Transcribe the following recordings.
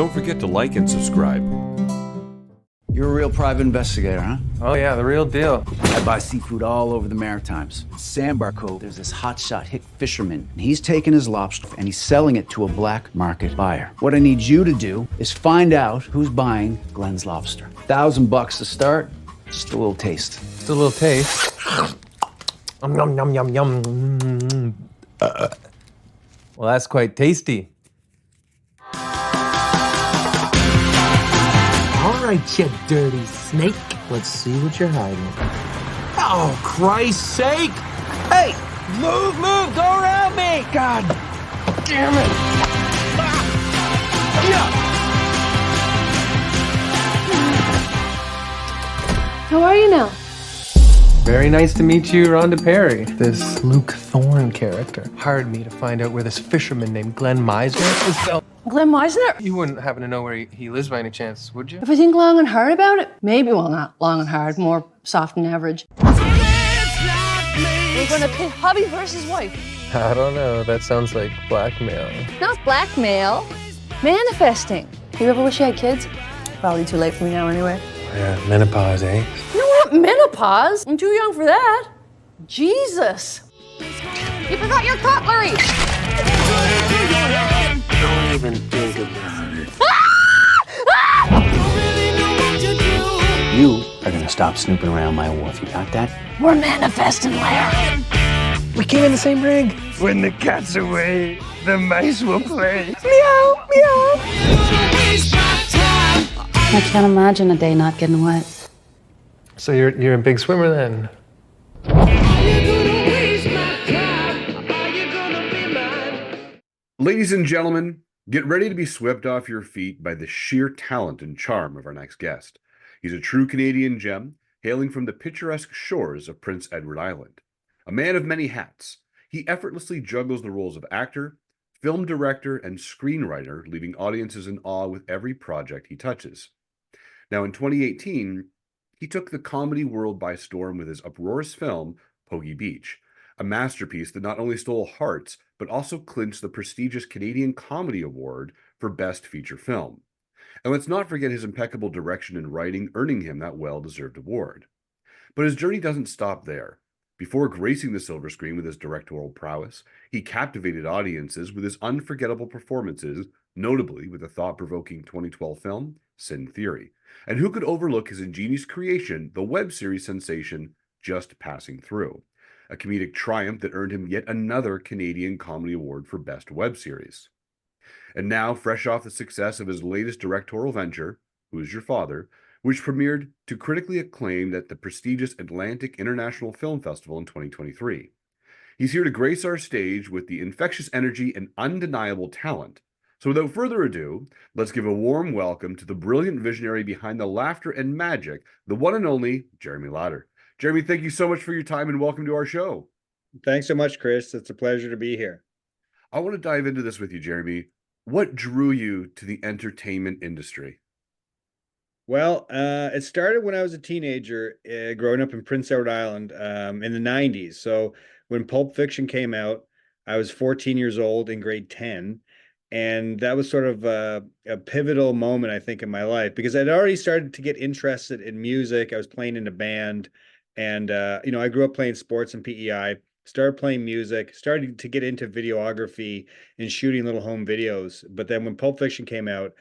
Don't forget to like and subscribe. You're a real private investigator, huh? Oh yeah, the real deal. I buy seafood all over the Maritimes. Sandbar Cove, there's this hotshot hick fisherman, and he's taking his lobster and he's selling it to a black market buyer. What I need you to do is find out who's buying Glenn's lobster. $1,000 to start, just a little taste. Just a little taste. Yum, yum, yum, yum. Well, that's quite tasty. All right, you dirty snake. Let's see what you're hiding. Oh, Christ's sake! Hey, move, go around me! God damn it! How are you now? Very nice to meet you, Rhonda Perry. This Luke Thorne character hired me to find out where this fisherman named Glenn Meisner is found. Glenn Meisner? You wouldn't happen to know where he lives by any chance, would you? If I think long and hard about it, maybe, well, not long and hard, more soft and average. We're gonna pit hubby versus wife. I don't know. That sounds like blackmail. Not blackmail, manifesting. You ever wish you had kids? Probably too late for me now anyway. Yeah, menopause, eh? You know what? Menopause? I'm too young for that. Jesus. You forgot your cutlery. Don't even think about it. You are gonna stop snooping around my wharf, you got that? We're manifesting, Larry. We came in the same rig. When the cat's away, the mice will play. Meow, meow. I can't imagine a day not getting wet. So you're a big swimmer then? Ladies and gentlemen, get ready to be swept off your feet by the sheer talent and charm of our next guest. He's a true Canadian gem, hailing from the picturesque shores of Prince Edward Island. A man of many hats, he effortlessly juggles the roles of actor, film director, and screenwriter, leaving audiences in awe with every project he touches. Now, in 2018, he took the comedy world by storm with his uproarious film, Pogie Beach, a masterpiece that not only stole hearts, but also clinched the prestigious Canadian Comedy Award for Best Feature Film. And let's not forget his impeccable direction and writing, earning him that well-deserved award. But his journey doesn't stop there. Before gracing the silver screen with his directorial prowess, he captivated audiences with his unforgettable performances, notably with the thought-provoking 2012 film, Sin Theory. And who could overlook his ingenious creation, the web series sensation Just Passing Through, a comedic triumph that earned him yet another Canadian Comedy Award for Best Web Series. And now, fresh off the success of his latest directorial venture, Who's Your Father?, which premiered to critically acclaimed at the prestigious Atlantic International Film Festival in 2023. He's here to grace our stage with the infectious energy and undeniable talent. So without further ado, let's give a warm welcome to the brilliant visionary behind the laughter and magic, the one and only Jeremy Larter. Jeremy, thank you so much for your time and welcome to our show. Thanks so much, Chris. It's a pleasure to be here. I want to dive into this with you, Jeremy. What drew you to the entertainment industry? Well, it started when I was a teenager, growing up in Prince Edward Island in the 90s. So when Pulp Fiction came out, I was 14 years old in grade 10. And that was sort of a pivotal moment, I think, in my life, because I'd already started to get interested in music. I was playing in a band. And, I grew up playing sports and PEI, started playing music, started to get into videography and shooting little home videos. But then when Pulp Fiction came out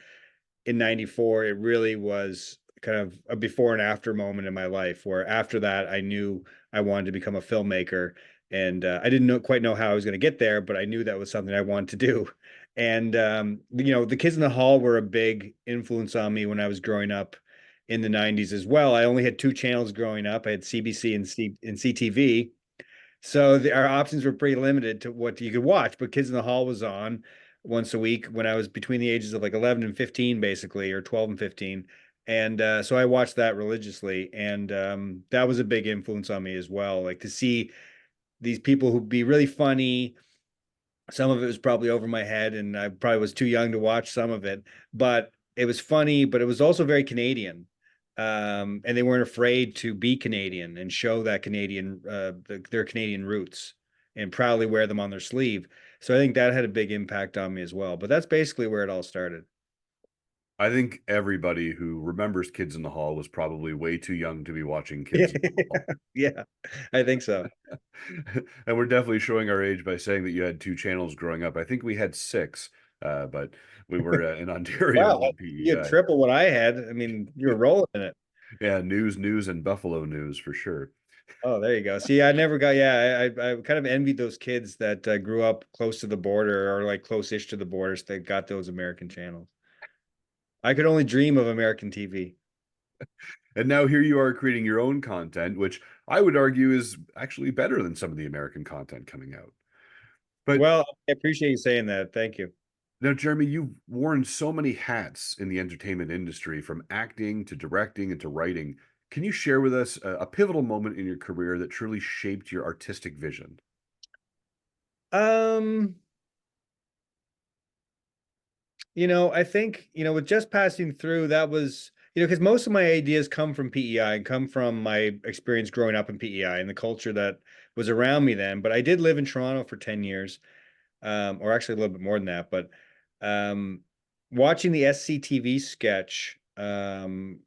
in 94, it really was kind of a before and after moment in my life, where after that, I knew I wanted to become a filmmaker. And I didn't quite know how I was going to get there, but I knew that was something I wanted to do. And, the Kids in the Hall were a big influence on me when I was growing up in the 90s as well. I only had two channels growing up. I had CBC and CTV. So our options were pretty limited to what you could watch, but Kids in the Hall was on once a week when I was between the ages of like 11 and 15, basically, or 12 and 15. And so I watched that religiously. And that was a big influence on me as well. Like to see these people who'd be really funny. Some of it was probably over my head and I probably was too young to watch some of it, but it was funny, but it was also very Canadian. And they weren't afraid to be Canadian and show that their Canadian roots and proudly wear them on their sleeve. So I think that had a big impact on me as well. But that's basically where it all started. I think everybody who remembers Kids in the Hall was probably way too young to be watching Yeah, Kids in the Hall. yeah, I think so. And we're definitely showing our age by saying that you had two channels growing up. I think we had six, but we were in Ontario Wow, on you had PEI. triple what I had. I mean, you were rolling in it. Yeah, news, and Buffalo news for sure. Oh, there you go. See, I never got, yeah, I kind of envied those kids that grew up close to the border or like close-ish to the borders that got those American channels. I could only dream of American TV. And now here you are creating your own content, which I would argue is actually better than some of the American content coming out. But Well, I appreciate you saying that. Thank you. now, Jeremy, you've worn so many hats in the entertainment industry, from acting to directing and to writing. Can you share with us a pivotal moment in your career that truly shaped your artistic vision? Um, I think, with just passing through, that was, because most of my ideas come from PEI and come from my experience growing up in PEI and the culture that was around me then. But I did live in Toronto for 10 years, or actually a little bit more than that. But um, watching the SCTV sketch,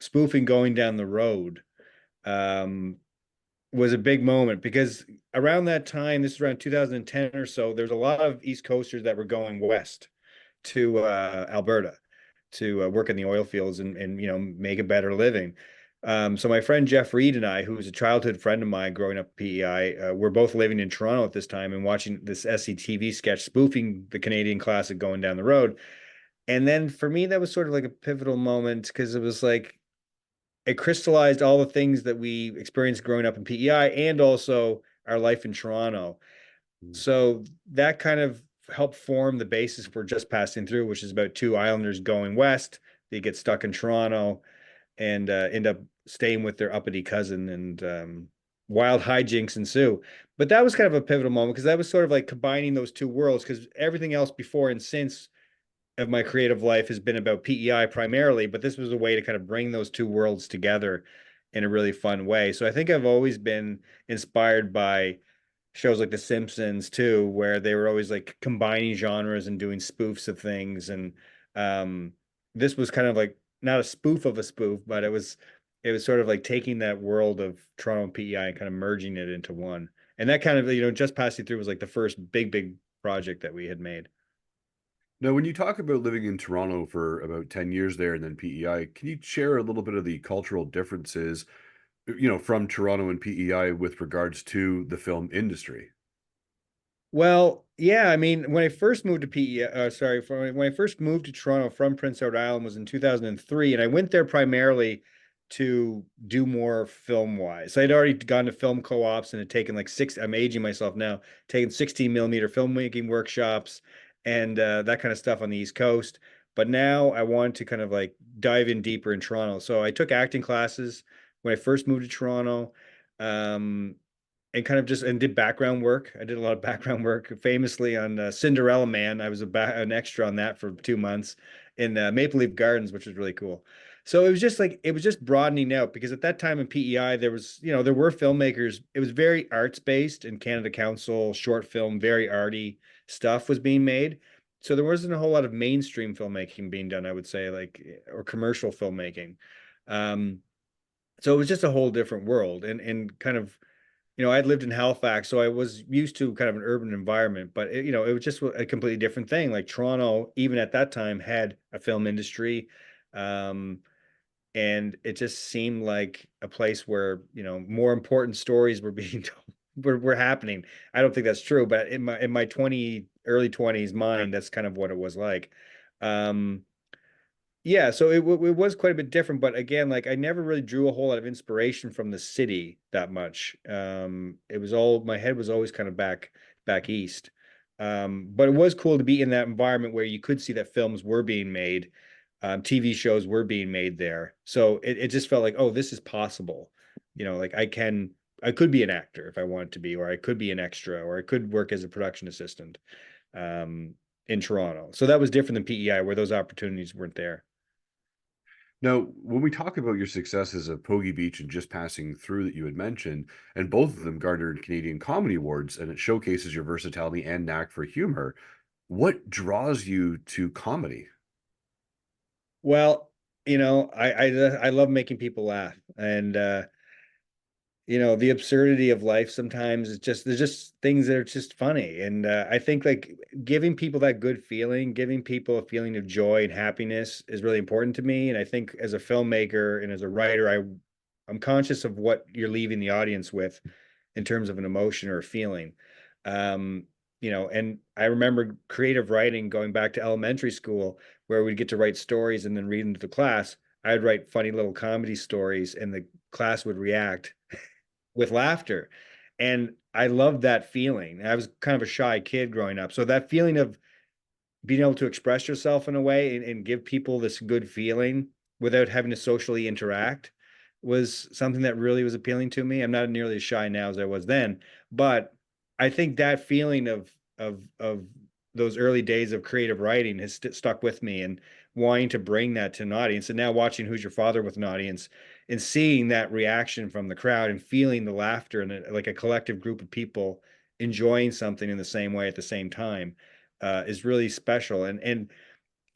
spoofing Going Down the Road, um, was a big moment because around that time, this is around 2010 or so, there's a lot of East Coasters that were going west to Alberta to work in the oil fields and make a better living. So my friend Jeff Reed and I, who was a childhood friend of mine growing up at PEI, we're both living in Toronto at this time and watching this SCTV sketch spoofing the Canadian classic Going Down the Road. And then for me, that was sort of like a pivotal moment because it was like it crystallized all the things that we experienced growing up in PEI and also our life in Toronto. So that kind of helped form the basis for Just Passing Through, which is about two islanders going west. They get stuck in Toronto and end up staying with their uppity cousin, and wild hijinks ensue. But that was kind of a pivotal moment because that was sort of like combining those two worlds because everything else before and since of my creative life has been about PEI primarily, but this was a way to kind of bring those two worlds together in a really fun way. So I think I've always been inspired by shows like The Simpsons too, where they were always like combining genres and doing spoofs of things. And um, this was kind of like not a spoof of a spoof, but it was sort of like taking that world of Toronto and PEI and kind of merging it into one. And that kind of, Just Passing Through was like the first big project that we had made. Now, when you talk about living in Toronto for about 10 years there and then PEI, can you share a little bit of the cultural differences, from Toronto and PEI with regards to the film industry? Well, yeah, I mean, when I first moved to PE, when I first moved to Toronto from Prince Edward Island was in 2003, and I went there primarily to do more film wise. I'd already gone to film co-ops and had taken like I'm aging myself now, taken 16 millimeter filmmaking workshops and that kind of stuff on the East Coast. But now I wanted to kind of like dive in deeper in Toronto. So I took acting classes when I first moved to Toronto. Um, and kind of just and did background work. I did a lot of background work, famously on Cinderella Man. I was an extra on that for 2 months in Maple Leaf Gardens, which was really cool. So it was just broadening out because at that time in PEI there was there were filmmakers. It was very arts based, and Canada Council short film, very arty stuff was being made. So there wasn't a whole lot of mainstream filmmaking being done, I would say, or commercial filmmaking. Um, so it was just a whole different world, and kind of I'd lived in Halifax, so I was used to kind of an urban environment, but it was just a completely different thing. Like Toronto, even at that time, had a film industry, um, and it just seemed like a place where more important stories were being told, were happening. I don't think that's true, but in my early 20s mind, that's kind of what it was like. Um, yeah, so it was quite a bit different, but again, like I never really drew a whole lot of inspiration from the city that much. It was all my head was always kind of back east. But it was cool to be in that environment where you could see that films were being made, TV shows were being made there. So it just felt like, oh, this is possible. Like I could be an actor if I wanted to be, or I could be an extra, or I could work as a production assistant in Toronto. So that was different than PEI, where those opportunities weren't there. Now, when we talk about your successes of Pogie Beach and Just Passing Through that you had mentioned, and both of them garnered Canadian Comedy Awards, and it showcases your versatility and knack for humor, what draws you to comedy? Well, I love making people laugh, and the absurdity of life sometimes is just there's just things that are just funny. And I think like giving people that good feeling, giving people a feeling of joy and happiness is really important to me. And I think as a filmmaker and as a writer, I'm conscious of what you're leaving the audience with in terms of an emotion or a feeling. Um, and I remember creative writing going back to elementary school where we'd get to write stories and then read them to the class. I'd write funny little comedy stories and the class would react with laughter. And I loved that feeling. I was kind of a shy kid growing up. So that feeling of being able to express yourself in a way and give people this good feeling without having to socially interact was something that really was appealing to me. I'm not nearly as shy now as I was then, but I think that feeling of those early days of creative writing has stuck with me and wanting to bring that to an audience. And now watching Who's Your Father with an audience and seeing that reaction from the crowd and feeling the laughter and like a collective group of people enjoying something in the same way at the same time is really special. And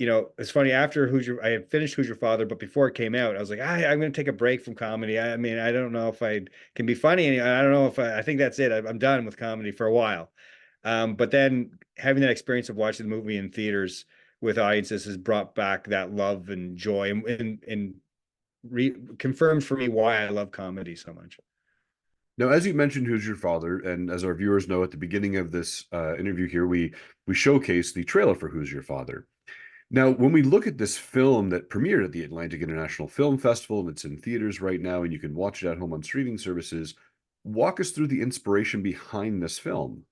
it's funny after I had finished Who's Your Father, but before it came out, I was like, I'm going to take a break from comedy. I mean, I don't know if I can be funny. I don't know if I think that's it. I'm done with comedy for a while. But then having that experience of watching the movie in theaters with audiences has brought back that love and joy and confirmed for me why I love comedy so much. Now, as you mentioned, Who's Your Father, and as our viewers know, at the beginning of this interview here, we showcase the trailer for Who's Your Father. Now, when we look at this film that premiered at the Atlantic International Film Festival, and it's in theaters right now, and you can watch it at home on streaming services, walk us through the inspiration behind this film.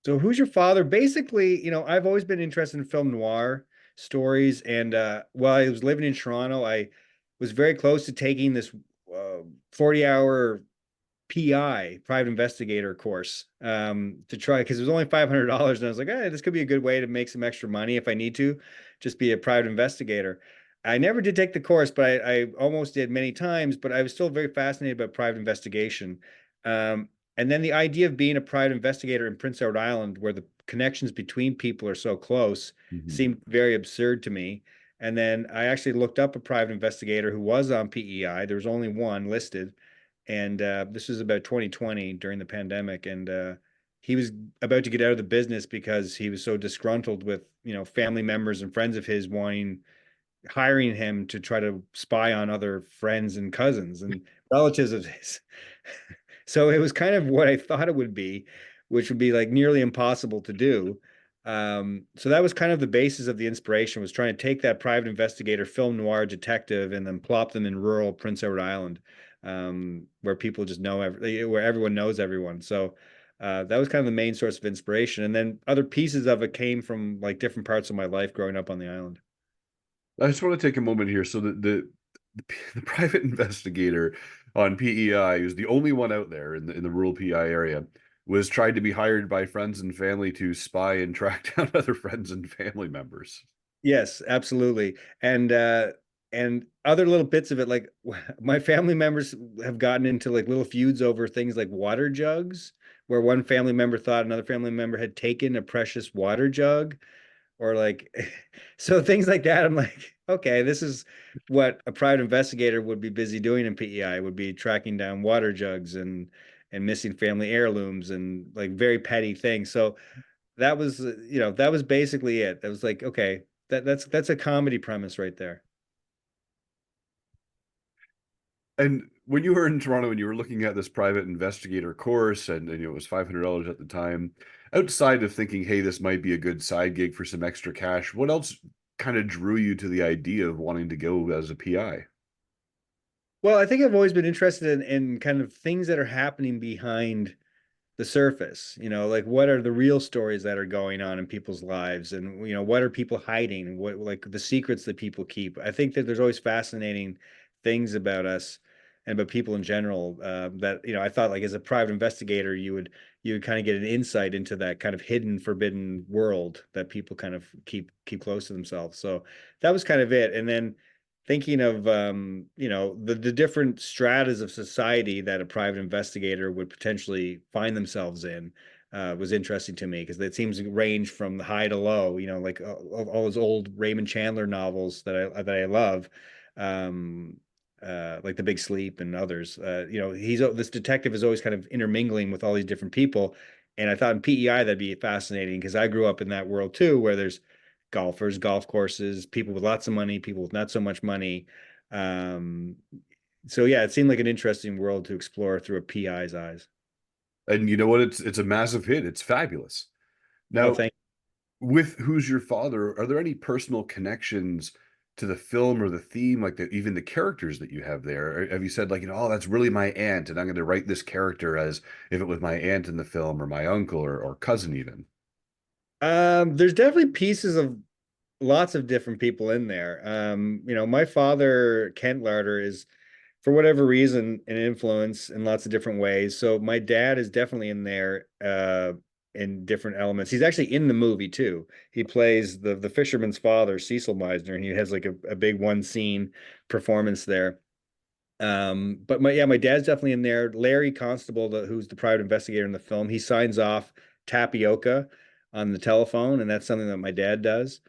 So Who's Your Father? Basically, I've always been interested in film noir stories. And while I was living in Toronto, I was very close to taking this 40-hour PI, private investigator course, to try because it was only $500. And I was like, this could be a good way to make some extra money if I need to, just be a private investigator. I never did take the course, but I almost did many times, but I was still very fascinated by private investigation. Um, and then the idea of being a private investigator in Prince Edward Island, where the connections between people are so close, Mhm. seemed very absurd to me. And then I actually looked up a private investigator who was on PEI. There was only one listed, and this was about 2020 during the pandemic, and he was about to get out of the business because he was so disgruntled with family members and friends of his wanting hiring him to try to spy on other friends and cousins and relatives of his. So it was kind of what I thought it would be, which would be like nearly impossible to do. So that was kind of the basis of the inspiration, was trying to take that private investigator, film noir detective, and then plop them in rural Prince Edward Island, where people just know where everyone knows everyone. So that was kind of the main source of inspiration. And then other pieces of it came from like different parts of my life growing up on the island. I just want to take a moment here. So the private investigator on PEI, who's the only one out there in the rural PEI area, was tried to be hired by friends and family to spy and track down other friends and family members. Yes, absolutely. And other little bits of it, like my family members have gotten into like little feuds over things like water jugs, where one family member thought another family member had taken a precious water jug, or like so things like that. I'm like, okay, this is what a private investigator would be busy doing in PEI, would be tracking down water jugs and missing family heirlooms and like very petty things. So that was that was basically it. That was like, okay, that's a comedy premise right there. And when you were in Toronto and you were looking at this private investigator course, and it was $500 at the time, outside of thinking, hey, this might be a good side gig for some extra cash, what else kind of drew you to the idea of wanting to go as a PI? Well, I think I've always been interested in kind of things that are happening behind the surface, like what are the real stories that are going on in people's lives, and what are people hiding, what like the secrets that people keep. I think that there's always fascinating things about us and about people in general, that I thought like as a private investigator you would kind of get an insight into that kind of hidden, forbidden world that people kind of keep close to themselves. So that was kind of it. And then thinking of the different stratas of society that a private investigator would potentially find themselves in. was interesting to me because it seems to range from the high to low, like all those old Raymond Chandler novels that I love, um, like The Big Sleep and others. This detective is always kind of intermingling with all these different people, and I thought in PEI that'd be fascinating because I grew up in that world too, where there's golfers, golf courses, people with lots of money, people with not so much money. Um, so yeah, it seemed like an interesting world to explore through a PI's eyes. And you know what? It's a massive hit. It's fabulous. Oh, Now, thank with Who's Your Father, are there any personal connections to the film or the theme, like even the characters that you have there? Or have you said like, oh, that's really my aunt, and I'm going to write this character as if it was my aunt in the film, or my uncle, or cousin even? There's definitely pieces of lots of different people in there. My father, Kent Larter, is for whatever reason an influence in lots of different ways. So my dad is definitely in there in different elements. He's actually in the movie too. He plays the fisherman's father, Cecil Meisner, and he has like a big one scene performance there. But my dad's definitely in there. Larry Constable, who's the private investigator in the film, he signs off tapioca on the telephone, and that's something that my dad does.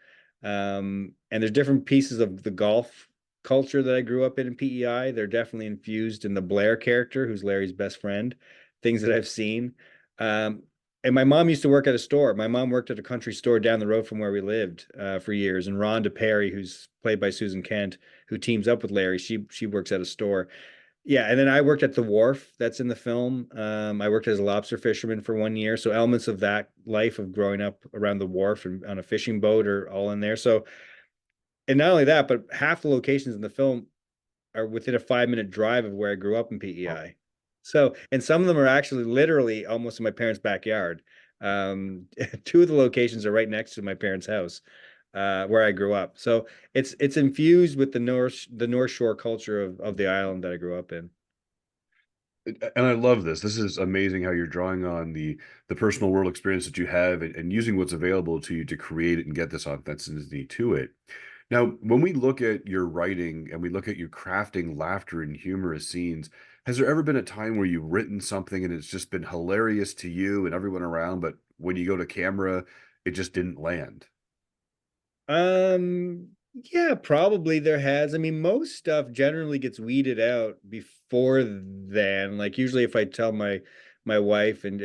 And there's different pieces of the golf culture that I grew up in PEI. They're definitely infused in the Blair character, who's Larry's best friend, things that I've seen. Um, and my mom used to work at a store. My mom worked at a country store down the road from where we lived for years. And Rhonda Perry, who's played by Susan Kent, who teams up with Larry, she works at a store. Yeah, and then I worked at the wharf that's in the film. I worked as a lobster fisherman for 1 year, so elements of that life of growing up around the wharf and on a fishing boat are all in there. So, and not only that, but half the locations in the film are within a 5-minute drive of where I grew up in Oh. PEI. So, and some of them are actually literally almost in my parents' backyard. Two of the locations are right next to my parents' house, where I grew up. So it's infused with the North Shore culture of the island that I grew up in. And I love this. This is amazing how you're drawing on the personal world experience that you have, and using what's available to you to create it and get this authenticity to it. Now, when we look at your writing and we look at you crafting laughter and humorous scenes, has there ever been a time where you've written something and it's just been hilarious to you and everyone around, but when you go to camera, it just didn't land? Um, yeah, probably there has. I mean, most stuff generally gets weeded out before then. Like usually if I tell my wife and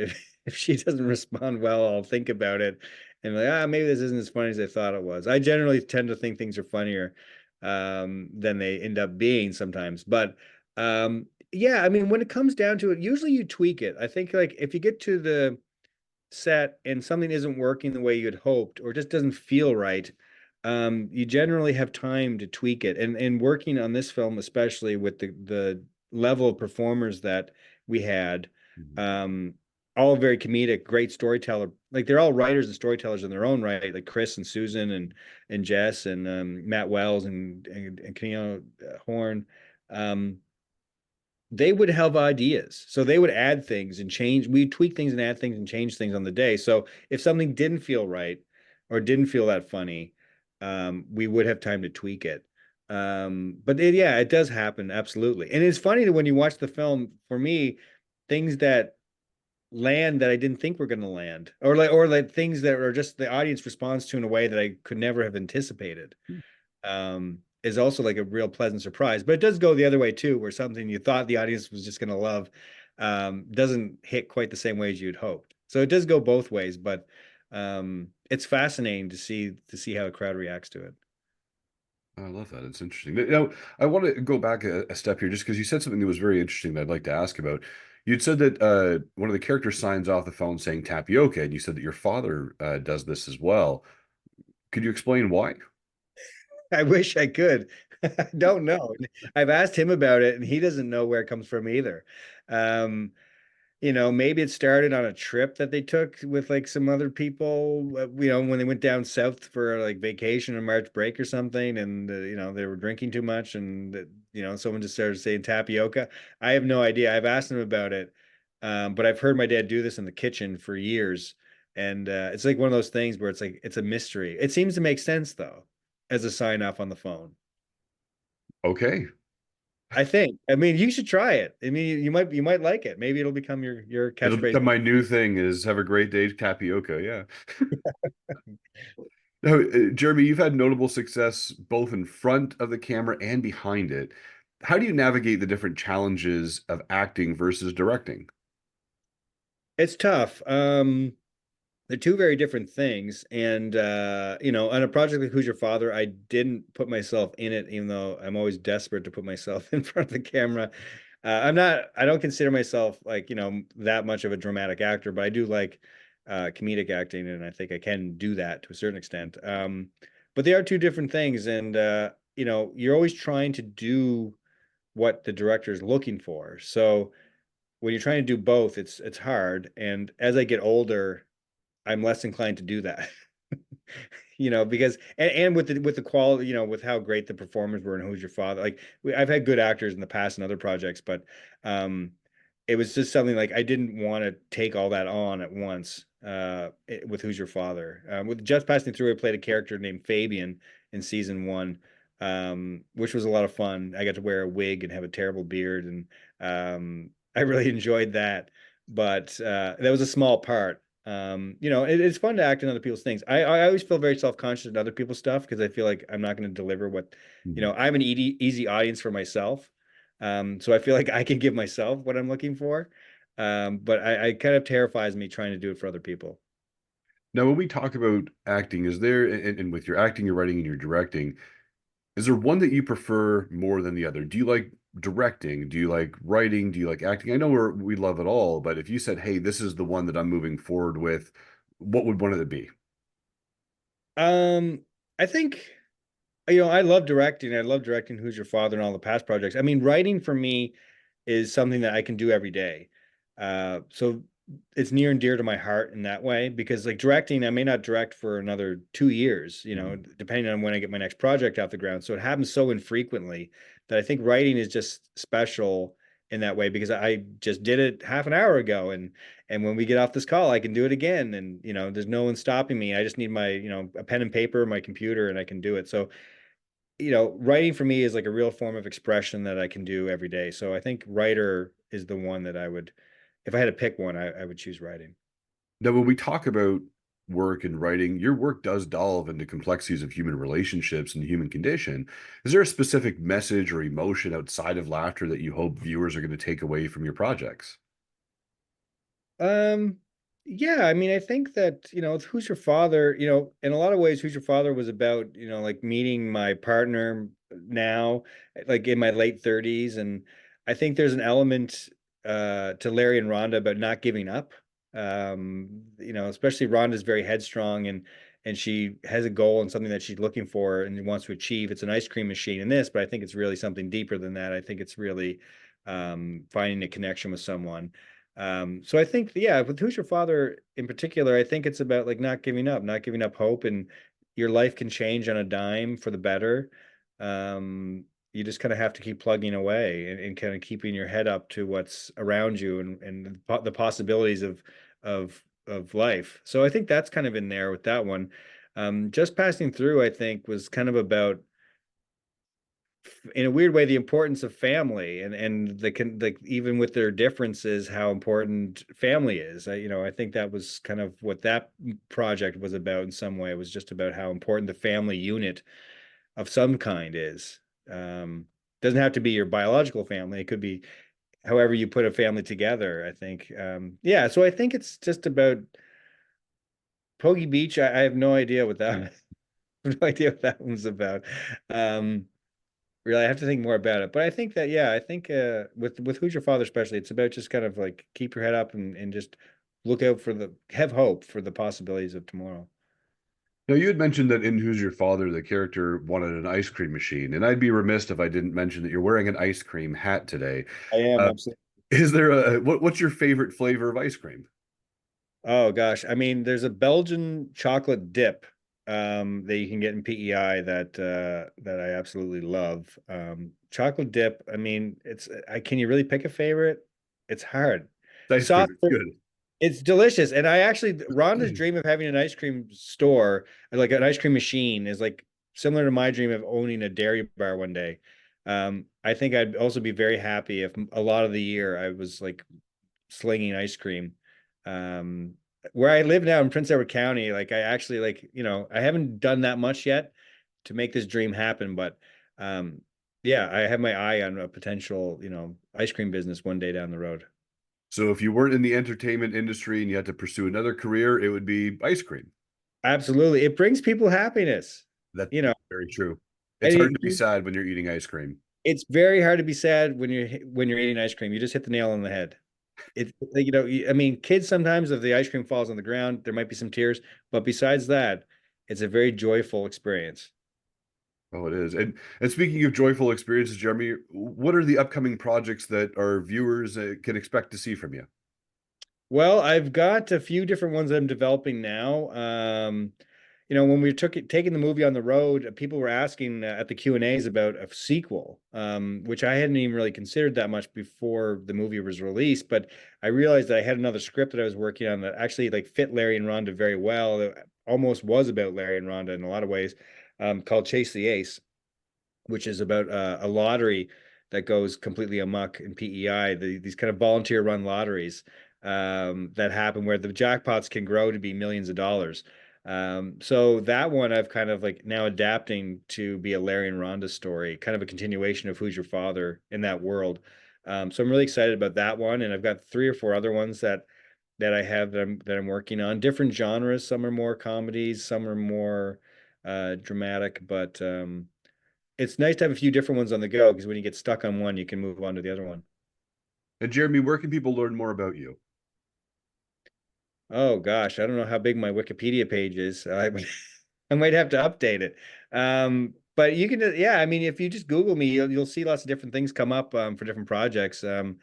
if she doesn't respond well, I'll think about it and like, maybe this isn't as funny as I thought it was. I generally tend to think things are funnier than they end up being sometimes. But yeah, I mean, when it comes down to it, usually you tweak it. I think like if you get to the set and something isn't working the way you had hoped or just doesn't feel right, you generally have time to tweak it. And working on this film, especially with the level of performers that we had, Mhm. um, all very comedic, great storyteller. Like they're all writers and storytellers in their own right, like Chris and Susan and Jess and Matt Wells and Keanu Horn. Um, they would have ideas. So they would add things and change. We tweak things and add things and change things on the day. So if something didn't feel right or didn't feel that funny, we would have time to tweak it. But yeah, it does happen. Absolutely. And it's funny that when you watch the film, for me, things that land that I didn't think were going to land, or like things that are just the audience responds to in a way that I could never have anticipated is also like a real pleasant surprise. But it does go the other way too, where something you thought the audience was just going to love doesn't hit quite the same way as you'd hoped. So it does go both ways, but it's fascinating to see how a crowd reacts to it. I love that. It's interesting. Now, I want to go back a step here just because you said something that was very interesting that I'd like to ask about. You'd said that one of the characters signs off the phone saying tapioca, and you said that your father does this as well. Could you explain why? I wish I could. I don't know. I've asked him about it, and he doesn't know where it comes from either. Um, maybe it started on a trip that they took with like some other people, when they went down south for like vacation or March break or something, and they were drinking too much, and someone just started saying tapioca. I have no idea. I've asked him about it, but I've heard my dad do this in the kitchen for years, and it's like one of those things where it's like it's a mystery. It seems to make sense though, as a sign off on the phone. Okay. I think. I mean, you should try it. I mean, you might like it. Maybe it'll become your It'll catchphrase. become my new thing is have a great day, tapioca. Yeah. Now, Jeremy, you've had notable success both in front of the camera and behind it. How do you navigate the different challenges of acting versus directing? It's tough. They're two very different things. And on a project like Who's Your Father, I didn't put myself in it, even though I'm always desperate to put myself in front of the camera. I don't consider myself like, that much of a dramatic actor, but I do like comedic acting, and I think I can do that to a certain extent. But they are two different things, and you're always trying to do what the director is looking for. So when you're trying to do both, it's hard. And as I get older, I'm less inclined to do that. Because and with the quality, with how great the performers were and Who's Your Father. Like I've had good actors in the past and other projects, but um it was just something like I didn't want to take all that on at once with Who's Your Father. With Just Passing Through, I played a character named Fabian in season one, which was a lot of fun. I got to wear a wig and have a terrible beard, and I really enjoyed that. But that was a small part. It's fun to act in other people's things. I always feel very self-conscious in other people's stuff because I feel like I'm not going to deliver what, Mhm. I'm an easy audience for myself. So I feel like I can give myself what I'm looking for. But I kind of terrifies me trying to do it for other people. Now, when we talk about acting, is there, and with your acting, your writing, and your directing, is there one that you prefer more than the other? Do you like directing? Do you like writing? Do you like acting? I know we love it all, but if you said, hey, this is the one that I'm moving forward with, what would one of it be? Um, I think, I love directing. I love directing Who's Your Father and all the past projects. I mean, writing for me is something that I can do every day. So it's near and dear to my heart in that way because like directing, I may not direct for another 2 years, Mhm. depending on when I get my next project off the ground. So it happens so infrequently that I think writing is just special in that way because I just did it half an hour ago, and when we get off this call, I can do it again, and there's no one stopping me. I just need my, a pen and paper, my computer, and I can do it. So writing for me is like a real form of expression that I can do every day. So I think writer is the one that I would, if I had to pick one, I would choose writing. Now, when we talk about work and writing, your work does delve into complexities of human relationships and the human condition. Is there a specific message or emotion outside of laughter that you hope viewers are going to take away from your projects? Um, yeah, I mean, I think that, Who's Your Father, in a lot of ways, Who's Your Father was about, like meeting my partner now, like in my late 30s. And I think there's an element to Larry and Rhonda about not giving up. Especially Rhonda's very headstrong, and she has a goal and something that she's looking for and wants to achieve. It's an ice cream machine in this, but I think it's really something deeper than that. I think it's really finding a connection with someone. So I think, yeah, with Who's Your Father in particular, I think it's about like not giving up hope, and your life can change on a dime for the better. Um, you just kind of have to keep plugging away and kind of keeping your head up to what's around you, and the possibilities of life. So I think that's kind of in there with that one. Just Passing Through, I think, was kind of about, in a weird way, the importance of family, and the even with their differences, how important family is. I think that was kind of what that project was about in some way. It was just about how important the family unit of some kind is. Doesn't have to be your biological family. It could be however you put a family together, I think. Yeah, so I think it's just about Poggy Beach. I have no idea what that I have no idea what that one's about. Um, Really, I have to think more about it. But I think that, yeah, I think with Who's Your Father especially, it's about just kind of like keep your head up, and just look out for have hope for the possibilities of tomorrow. Now, you had mentioned that in Who's Your Father, the character wanted an ice cream machine, and I'd be remiss if I didn't mention that you're wearing an ice cream hat today. I am Uh, absolutely. is there what's your favorite flavor of ice cream? Oh gosh, I mean, there's a Belgian chocolate dip that you can get in PEI that I absolutely love. Chocolate dip, I mean, I can you really pick a favorite? It's hard. It's ice cream. Soft It's good. It's delicious. And I actually, Rhonda's dream of having an ice cream store, like an ice cream machine, is like similar to my dream of owning a dairy bar one day. I think I'd also be very happy if a lot of the year I was like slinging ice cream. Um, where I live now in Prince Edward County, like I actually like, I haven't done that much yet to make this dream happen, but um, yeah, I have my eye on a potential, ice cream business one day down the road. So if you weren't in the entertainment industry and you had to pursue another career, it would be ice cream. Absolutely. It brings people happiness, That's you know, very true. It's and hard to be sad when you're eating ice cream. it's very hard to be sad when you're eating ice cream. You just hit the nail on the head. It's like, I mean, kids sometimes if the ice cream falls on the ground, there might be some tears, but besides that, it's a very joyful experience. Oh, it is. And speaking of joyful experiences, Jeremy, what are the upcoming projects that our viewers can expect to see from you? Well, I've got a few different ones that I'm developing now. When we taking the movie on the road, people were asking at the Q&As about a sequel, which I hadn't even really considered that much before the movie was released. But I realized that I had another script that I was working on that actually like fit Larry and Rhonda very well. It almost was about Larry and Rhonda in a lot of ways, called Chase the Ace, which is about a lottery that goes completely amok in PEI, these kind of volunteer run lotteries that happen where the jackpots can grow to be millions of dollars. So that one I've kind of like now adapting to be a Larry and Rhonda story, kind of a continuation of Who's Your Father in that world. So I'm really excited about that one, and I've got three or four other ones that I have that I'm working on. Different genres. Some are more comedies, some are more dramatic, but it's nice to have a few different ones on the go because when you get stuck on one, you can move on to the other one. And Jeremy, where can people learn more about you? Oh gosh, I don't know how big my Wikipedia page is. I might have to update it. But you can, yeah, I mean, if you just Google me, you'll see lots of different things come up for different projects. I don't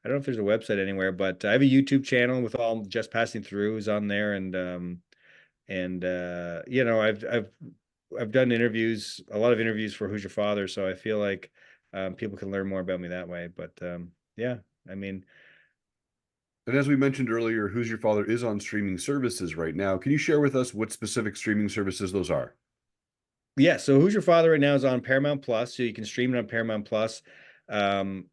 know if there's a website anywhere, but I have a YouTube channel with all Just Passing Throughs on there, and I've done interviews, a lot of interviews for Who's Your Father, so I feel like people can learn more about me that way. But yeah, I mean, And as we mentioned earlier, Who's Your Father is on streaming services right now. Can you share with us what specific streaming services those are? yeah, so Who's Your Father right now is on Paramount Plus, so you can stream it on Paramount Plus on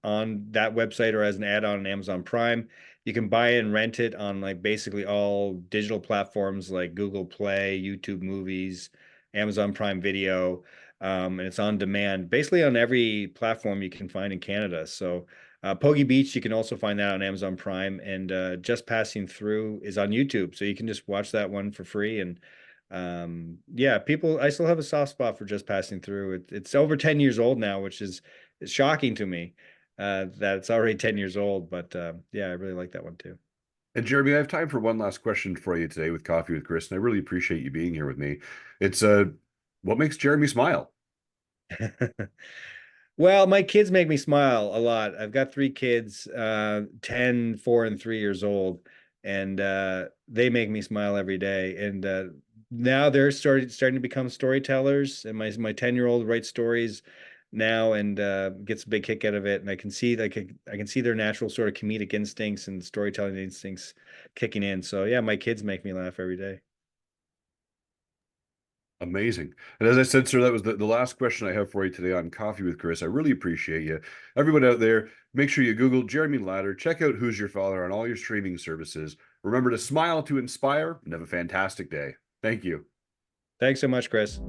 that website or as an add-on on Amazon Prime. You can buy it and rent it on like basically all digital platforms like Google Play, YouTube Movies, Amazon Prime Video, and it's on demand basically on every platform you can find in Canada. So Poggy Beach, you can also find that on Amazon Prime, and Just Passing Through is on YouTube, so you can just watch that one for free. And yeah, people, I still have a soft spot for Just Passing Through. It's over 10 years old now, which is it's shocking to me that it's already 10 years old, but yeah, I really like that one too. And Jeremy, I have time for one last question for you today with Coffee with Chris, and I really appreciate you being here with me. It's what makes Jeremy smile? Well, my kids make me smile a lot. I've got three kids, 10, 4, and 3 years old, and they make me smile every day. And now they're starting to become storytellers, and my 10-year-old writes stories now and gets a big kick out of it. And I can see like I can see their natural sort of comedic instincts and storytelling instincts kicking in. So yeah, my kids make me laugh every day. Amazing. And as I said, sir, that was the last question I have for you today on Coffee with Chris. I really appreciate you. Everyone out there, make sure you Google Jeremy Larter. Check out Who's Your Father on all your streaming services. Remember to smile to inspire and have a fantastic day. Thank you. Thanks so much, Chris.